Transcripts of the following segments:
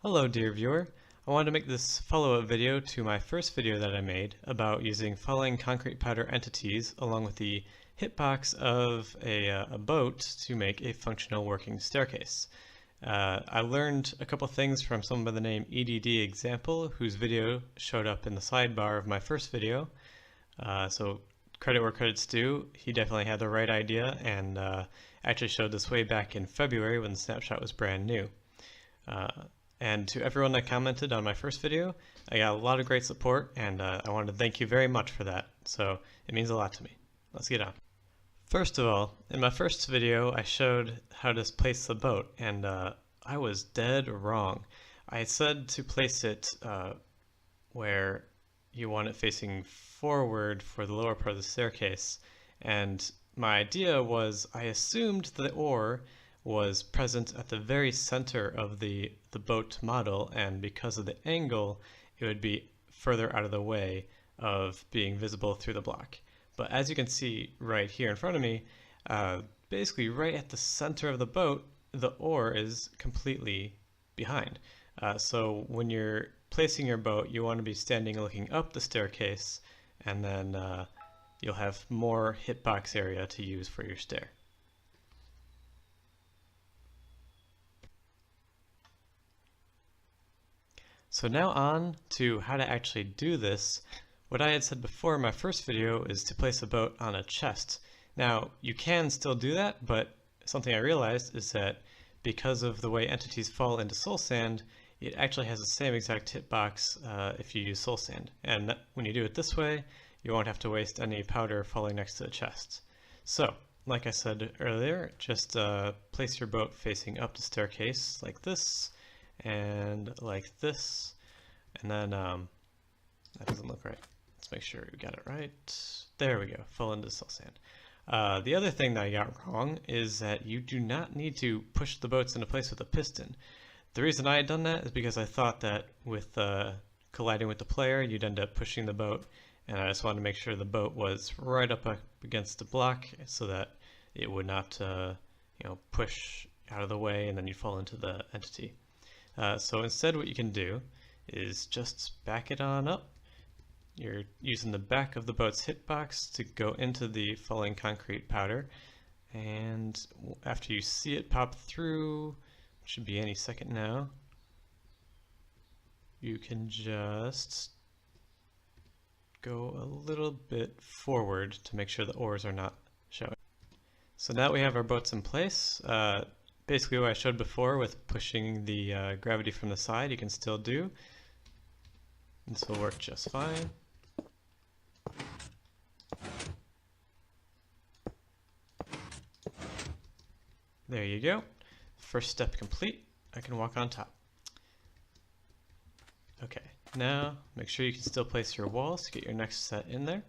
Hello dear viewer, I wanted to make this follow-up video to my first video that I made about using falling concrete powder entities along with the hitbox of a boat to make a functional working staircase. I learned a couple things from someone by the name EDD Example, whose video showed up in the sidebar of my first video. So credit where credit's due, he definitely had the right idea and actually showed this way back in February when the snapshot was brand new. And to everyone that commented on my first video, I got a lot of great support, and I wanted to thank you very much for that, so it means a lot to me. Let's get on. First of all, in my first video I showed how to place the boat, and I was dead wrong. I said to place it where you want it facing forward for the lower part of the staircase, and my idea was I assumed the oar was present at the very center of the boat model, and because of the angle it would be further out of the way of being visible through the block. But as you can see right here in front of me, basically right at the center of the boat, the oar is completely behind. So when you're placing your boat, you want to be standing looking up the staircase, and then you'll have more hitbox area to use for your stair. So now on to how to actually do this. What I had said before in my first video is to place a boat on a chest. Now you can still do that, but something I realized is that because of the way entities fall into soul sand, it actually has the same exact hitbox if you use soul sand. And when you do it this way, you won't have to waste any powder falling next to the chest. So, like I said earlier, just place your boat facing up the staircase like this, and like this, and then that doesn't look right. Let's make sure we got it right. There we go, fall into soul sand. The other thing that I got wrong is that you do not need to push the boats into place with a piston. The reason I had done that is because I thought that with colliding with the player, you'd end up pushing the boat, and I just wanted to make sure the boat was right up against the block so that it would not push out of the way and then you'd fall into the entity. So instead what you can do is just back it on up. You're using the back of the boat's hitbox to go into the falling concrete powder, and after you see it pop through, which should be any second now, you can just go a little bit forward to make sure the oars are not showing. So now we have our boats in place. Basically what I showed before with pushing the gravity from the side, you can still do. This will work just fine. There you go. First step complete. I can walk on top. Okay, now make sure you can still place your walls to get your next set in there.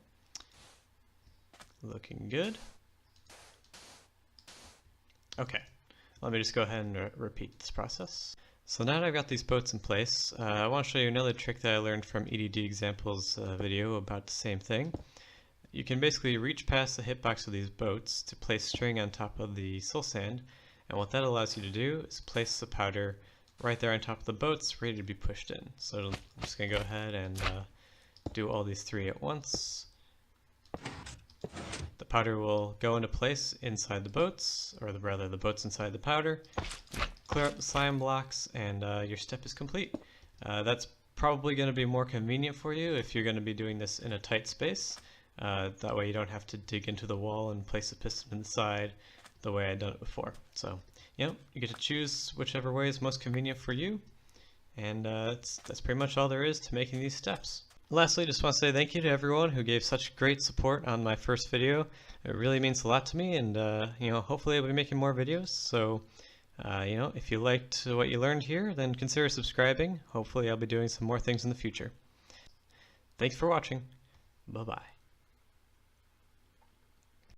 Looking good. Okay. Let me just go ahead and repeat this process. So now that I've got these boats in place, I want to show you another trick that I learned from EDD Example's video about the same thing. You can basically reach past the hitbox of these boats to place string on top of the soul sand, and what that allows you to do is place the powder right there on top of the boats, ready to be pushed in. So I'm just going to go ahead and do all these three at once. The powder will go into place inside the boats, or rather the boats inside the powder, clear up the slime blocks, and your step is complete. That's probably going to be more convenient for you if you're going to be doing this in a tight space. That way you don't have to dig into the wall and place a piston inside the way I'd done it before. So, you get to choose whichever way is most convenient for you, and that's pretty much all there is to making these steps. Lastly, just want to say thank you to everyone who gave such great support on my first video. It really means a lot to me, and hopefully I'll be making more videos. So, if you liked what you learned here, then consider subscribing. Hopefully I'll be doing some more things in the future. Thanks for watching. Bye-bye.